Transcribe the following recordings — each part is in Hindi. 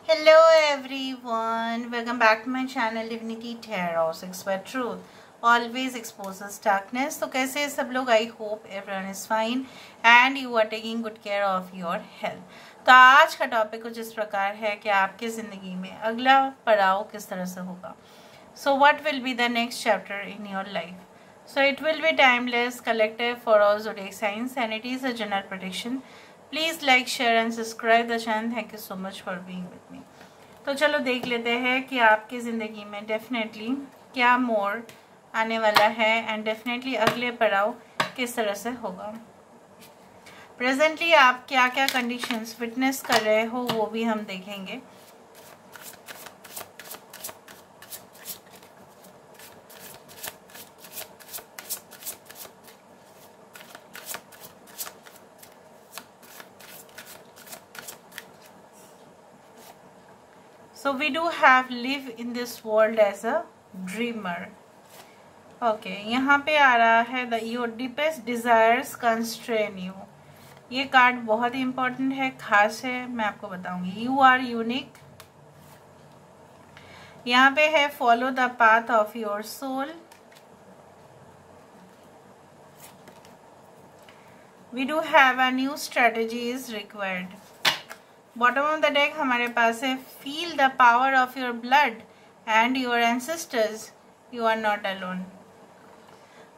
Hello everyone, welcome back to my channel Divinity Tarot 6 where truth always exposes darkness। तो कैसे हैं सब लोग? I hope everyone is fine and you are taking good care of your health. तो आज का टॉपिक कुछ इस प्रकार है कि आपकी ज़िंदगी में अगला पड़ाव किस तरह से होगा। So what will be the next chapter in your life. So it will be timeless, collective for all zodiac signs and it is a general prediction। Please like share and subscribe the channel. Thank you so much for being with me. तो चलो देख लेते हैं कि आपकी ज़िंदगी में डेफिनेटली क्या मोड़ आने वाला है एंड डेफिनेटली अगले पड़ाव किस तरह से होगा। प्रेजेंटली आप क्या क्या कंडीशंस विटनेस कर रहे हो वो भी हम देखेंगे। So we do have live in this world as a dreamer। Okay यहाँ पे आ रहा है the your deepest desires constrain you. ये कार्ड बहुत ही इंपॉर्टेंट है, खास है, मैं आपको बताऊंगी। You are unique. यहाँ पे है follow the path of your soul. We do have a new strategy is required. Bottom of the deck हमारे पास है feel the power of your blood and your ancestors, you are not alone.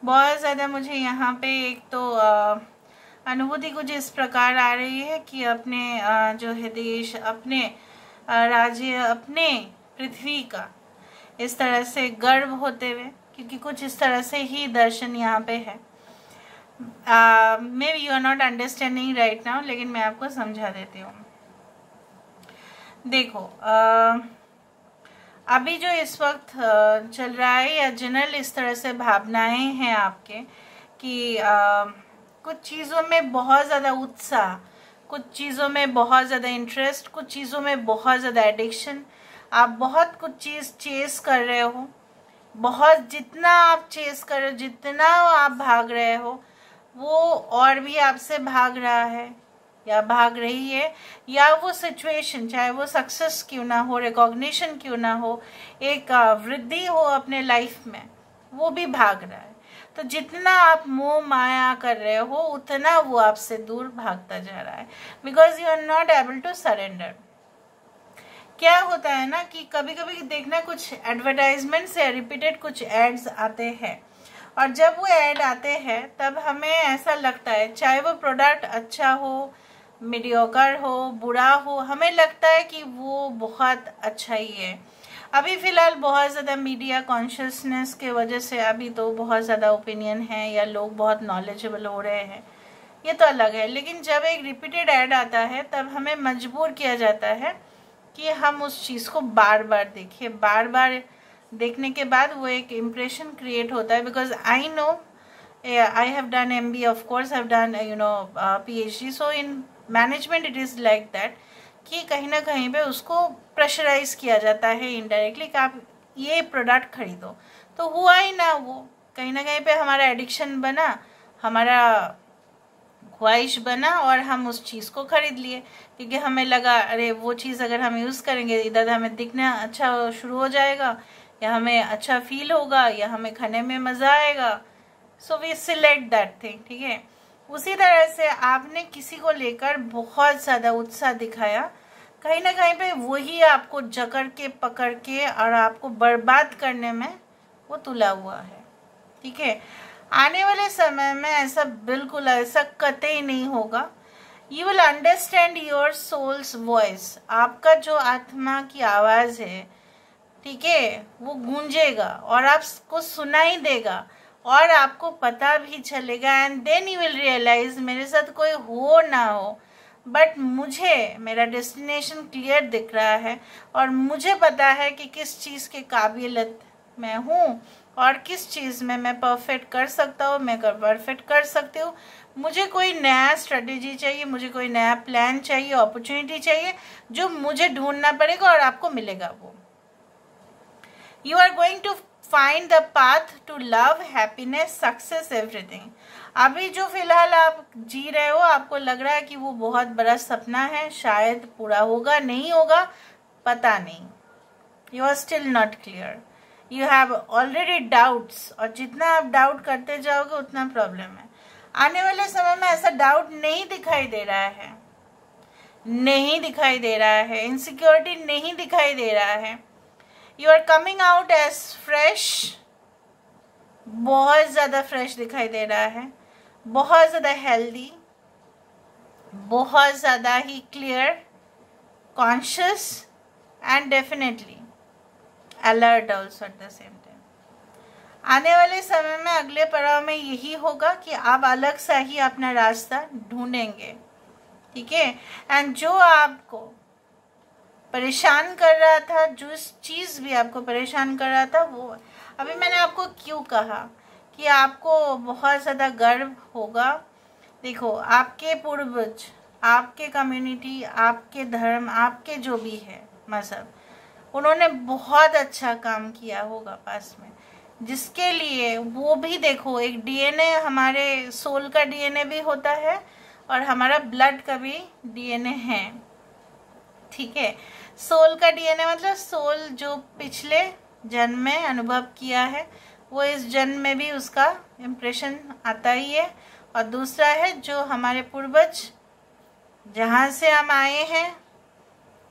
बहुत ज़्यादा मुझे यहाँ पे एक तो अनुभूति कुछ इस प्रकार आ रही है कि अपने जो है देश, अपने राज्य, अपने पृथ्वी का इस तरह से गर्व होते हुए, क्योंकि कुछ इस तरह से ही दर्शन यहाँ पे है। Maybe you are not understanding right now, लेकिन मैं आपको समझा देती हूँ। देखो अभी जो इस वक्त चल रहा है या जनरल इस तरह से भावनाएं हैं आपके कि कुछ चीज़ों में बहुत ज़्यादा उत्साह, कुछ चीज़ों में बहुत ज़्यादा इंटरेस्ट, कुछ चीज़ों में बहुत ज़्यादा एडिक्शन। आप बहुत कुछ चीज़ चेस कर रहे हो, बहुत जितना आप चेस कर रहे हो, जितना आप भाग रहे हो, वो और भी आपसे भाग रहा है या भाग रही है, या वो सिचुएशन चाहे वो सक्सेस क्यों ना हो, रिकॉग्निशन क्यों ना हो, एक वृद्धि हो अपने लाइफ में, वो भी भाग रहा है। तो जितना आप मोह माया कर रहे हो उतना वो आपसे दूर भागता जा रहा है, because you are not able to surrender. क्या होता है ना कि कभी कभी देखना कुछ एडवर्टाइजमेंट से रिपीटेड कुछ एड्स आते हैं, और जब वो एड आते हैं तब हमें ऐसा लगता है, चाहे वो प्रोडक्ट अच्छा हो, मीडियोकर हो, बुरा हो, हमें लगता है कि वो बहुत अच्छा ही है। अभी फ़िलहाल बहुत ज़्यादा मीडिया कॉन्शियसनेस के वजह से अभी तो बहुत ज़्यादा ओपिनियन है या लोग बहुत नॉलेजेबल हो रहे हैं, ये तो अलग है। लेकिन जब एक रिपीटेड ऐड आता है तब हमें मजबूर किया जाता है कि हम उस चीज़ को बार बार देखें। बार बार देखने के बाद वो एक इम्प्रेशन क्रिएट होता है। Because I know I have done MBA, of course I've done PhD, so in management it is like that कि कहीं ना कहीं पे उसको प्रेशराइज किया जाता है इनडायरेक्टली कि आप ये प्रोडक्ट खरीदो। तो हुआ ही ना, वो कहीं ना कहीं पे हमारा एडिक्शन बना, हमारा ख्वाहिश बना और हम उस चीज़ को खरीद लिए, क्योंकि हमें लगा अरे वो चीज़ अगर हम यूज़ करेंगे इधर हमें दिखना अच्छा शुरू हो जाएगा, या हमें अच्छा फील होगा, या हमें खाने में मज़ा आएगा। So we select that thing, ठीक है। उसी तरह से आपने किसी को लेकर बहुत ज़्यादा उत्साह दिखाया, कहीं ना कहीं पे वही आपको जकड़ के पकड़ के और आपको बर्बाद करने में वो तुला हुआ है, ठीक है। आने वाले समय में ऐसा बिल्कुल ऐसा कतई नहीं होगा। You will understand your soul's voice. आपका जो आत्मा की आवाज़ है, ठीक है, वो गूंजेगा और आपको सुनाई देगा और आपको पता भी चलेगा। And then you will realize मेरे साथ कोई हो ना हो, बट मुझे मेरा डेस्टिनेशन क्लियर दिख रहा है और मुझे पता है कि किस चीज़ के काबिलियत मैं हूँ और किस चीज़ में मैं परफेक्ट कर सकता हूँ, मैं परफेक्ट कर सकती हूँ। मुझे कोई नया स्ट्रेटेजी चाहिए, मुझे कोई नया प्लान चाहिए, अपॉर्चुनिटी चाहिए, जो मुझे ढूंढना पड़ेगा और आपको मिलेगा वो। You are going to find the path to love, happiness, success, everything. अभी जो फिलहाल आप जी रहे हो, आपको लग रहा है कि वो बहुत बड़ा सपना है, शायद पूरा होगा, नहीं होगा, पता नहीं, you are still not clear, you have already doubts, और जितना आप डाउट करते जाओगे उतना प्रॉब्लम है। आने वाले समय में ऐसा डाउट नहीं दिखाई दे रहा है, नहीं दिखाई दे रहा है, इनसिक्योरिटी नहीं दिखाई दे रहा है। You are coming out as fresh, बहुत ज़्यादा फ्रेश दिखाई दे रहा है, बहुत ज़्यादा हेल्दी, बहुत ज़्यादा ही clear, conscious and definitely alert also at the same time. आने वाले समय में अगले पड़ाव में यही होगा कि आप अलग सा ही अपना रास्ता ढूंढेंगे, ठीक है। एंड जो आपको परेशान कर रहा था, जो चीज़ भी आपको परेशान कर रहा था, वो अभी मैंने आपको क्यों कहा कि आपको बहुत ज़्यादा गर्व होगा। देखो, आपके पूर्वज, आपके कम्युनिटी, आपके धर्म, आपके जो भी है मज़हब, उन्होंने बहुत अच्छा काम किया होगा पास में, जिसके लिए वो भी देखो, एक डीएनए, हमारे सोल का डीएनए भी होता है और हमारा ब्लड का भी डीएनए है, ठीक है। सोल का डीएनए मतलब सोल जो पिछले जन्म में अनुभव किया है वो इस जन्म में भी उसका इम्प्रेशन आता ही है। और दूसरा है जो हमारे पूर्वज, जहाँ से हम आए हैं,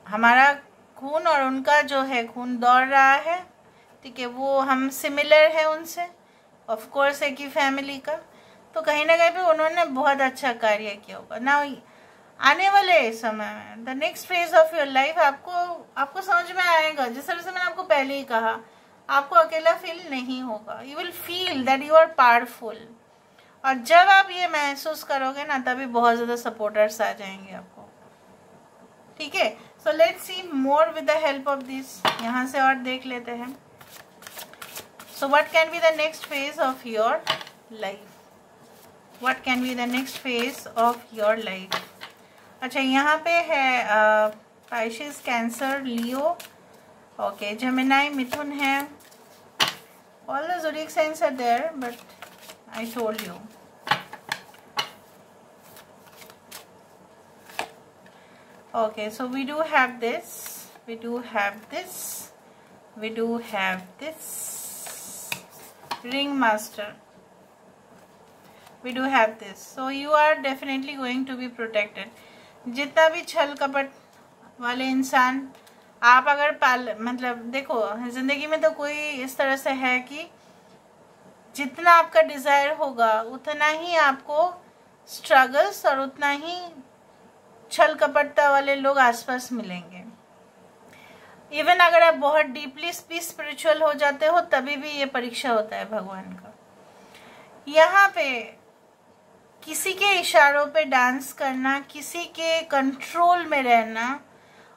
हमारा खून और उनका जो है खून दौड़ रहा है, ठीक है, वो हम सिमिलर है उनसे, ऑफ कोर्स एक ही फैमिली का, तो कहीं ना कहीं पे उन्होंने बहुत अच्छा कार्य किया होगा ना। आने वाले समय में the next phase of your life आपको समझ में आएगा, जिस तरह से मैंने आपको पहले ही कहा, आपको अकेला फील नहीं होगा, you will feel that you are powerful. और जब आप ये महसूस करोगे ना, तभी बहुत ज़्यादा सपोर्टर्स आ जाएंगे आपको, ठीक है। So let's see more with the help of this, यहाँ से और देख लेते हैं। So what can be the next phase of your life, what can be the next phase of your life. अच्छा, यहाँ पे है Pisces, Cancer, Leo, okay, Gemini, मिथुन है। All the zodiac science are there, but I told you. Okay, so we do have this, we do have this, we do have this ring master, we do have this. So you are definitely going to be protected. जितना भी छल कपट वाले इंसान आप अगर मतलब देखो, ज़िंदगी में तो कोई इस तरह से है कि जितना आपका डिज़ायर होगा उतना ही आपको स्ट्रगल्स और उतना ही छल कपटता वाले लोग आसपास मिलेंगे। इवन अगर आप बहुत डीपली स्पिरिचुअल हो जाते हो, तभी भी ये परीक्षा होता है भगवान का। यहाँ पे किसी के इशारों पे डांस करना, किसी के कंट्रोल में रहना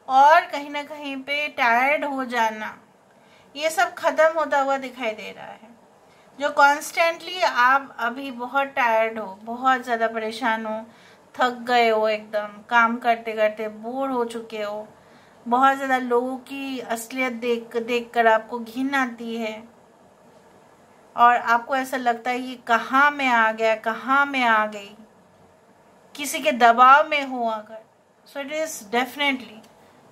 और कहीं ना कहीं पे टायर्ड हो जाना, ये सब खत्म होता हुआ दिखाई दे रहा है। जो कॉन्स्टेंटली आप अभी बहुत टायर्ड हो, बहुत ज़्यादा परेशान हो, थक गए हो, एकदम काम करते करते बोर हो चुके हो, बहुत ज़्यादा लोगों की असलियत देख कर आपको घिन आती है और आपको ऐसा लगता है कि कहाँ मैं आ गया, कहाँ मैं आ गई, किसी के दबाव में हो अगर, so it is definitely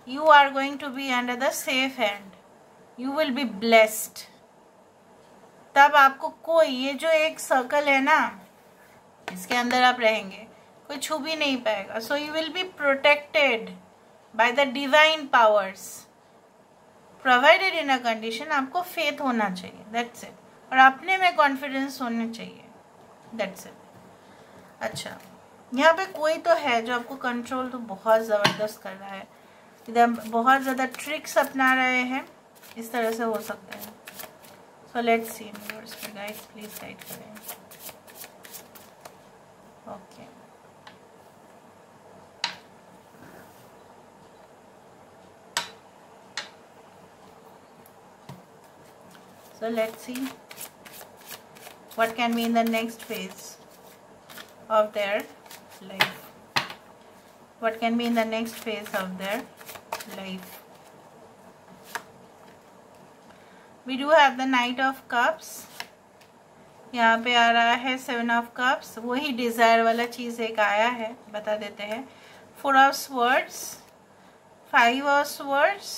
you are going to be under the safe hand, you will be blessed. तब आपको कोई, ये जो एक सर्कल है ना, इसके अंदर आप रहेंगे, कोई छू भी नहीं पाएगा। So you will be protected by the divine powers provided in a condition. आपको फेथ होना चाहिए, दैट्स इट, और अपने में कॉन्फिडेंस होना चाहिए, दैट्स इट। अच्छा, यहाँ पे कोई तो है जो आपको कंट्रोल तो बहुत ज़बरदस्त कर रहा है, इधर बहुत ज़्यादा ट्रिक्स अपना रहे हैं, इस तरह से हो सकता है। So let's see, guys please guide करें। Okay, so let's see what can be in the next phase of their life, what can be in the next phase of their life. We do have the Knight of Cups, यहाँ पे आ रहा है 7 of Cups, वही डिज़ायर वाला चीज़ एक आया है, बता देते हैं। 4 of Swords, 5 of Swords,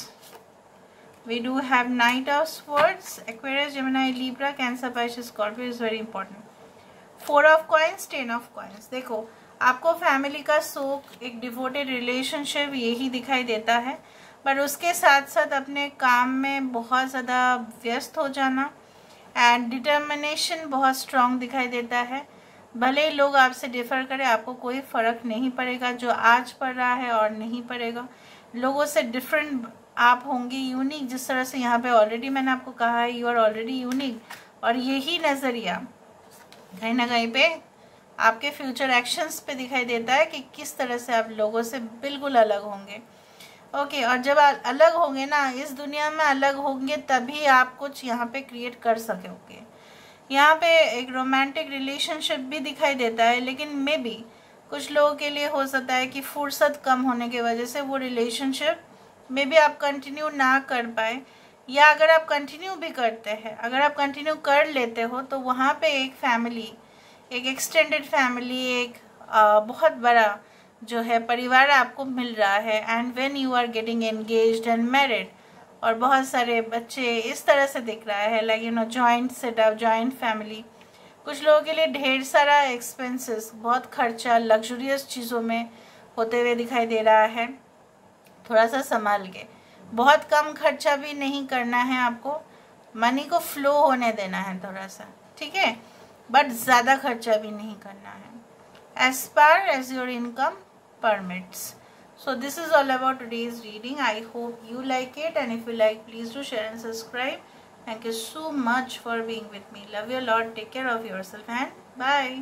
We do have Knight of Swords, Aquarius, Gemini, Libra, Cancer, Pisces, Scorpio is very important. 4 of Coins, 10 of Coins. देखो आपको फैमिली का शोक, एक डिवोटेड रिलेशनशिप यही दिखाई देता है, पर उसके साथ साथ अपने काम में बहुत ज़्यादा व्यस्त हो जाना एंड डिटर्मिनेशन बहुत स्ट्रांग दिखाई देता है। भले ही लोग आपसे डिफ़र करें, आपको कोई फ़र्क नहीं पड़ेगा, जो आज पड़ रहा है और नहीं पड़ेगा। लोगों से डिफरेंट आप होंगे, यूनिक, जिस तरह से यहाँ पे ऑलरेडी मैंने आपको कहा है, यू आर ऑलरेडी यूनिक। और यही नज़रिया कहीं ना कहीं पे आपके फ्यूचर एक्शंस पे दिखाई देता है कि किस तरह से आप लोगों से बिल्कुल अलग होंगे। ओके, और जब आप अलग होंगे ना, इस दुनिया में अलग होंगे, तभी आप कुछ यहाँ पे क्रिएट कर सकोगे। यहाँ पे एक रोमांटिक रिलेशनशिप भी दिखाई देता है, लेकिन मे बी कुछ लोगों के लिए हो सकता है कि फुर्सत कम होने की वजह से वो रिलेशनशिप मे बी आप कंटिन्यू ना कर पाए, या अगर आप कंटिन्यू भी करते हैं, अगर आप कंटिन्यू कर लेते हो तो वहाँ पे एक फैमिली, एक एक्सटेंडेड फैमिली, एक बहुत बड़ा जो है परिवार आपको मिल रहा है। And when you are getting engaged and married, और बहुत सारे बच्चे, इस तरह से दिख रहा है, like you know joint setup, joint family. कुछ लोगों के लिए ढेर सारा एक्सपेंसेस, बहुत खर्चा लग्जरियस चीज़ों में होते हुए दिखाई दे रहा है। थोड़ा सा संभाल के, बहुत कम खर्चा भी नहीं करना है आपको, मनी को फ्लो होने देना है थोड़ा सा, ठीक है, बट ज़्यादा खर्चा भी नहीं करना है, as per as your income permits. So this is all about today's reading. I hope you like it, and if you like, please do share and subscribe. Thank you so much for being with me. Love you a lot. Take care of yourself and bye.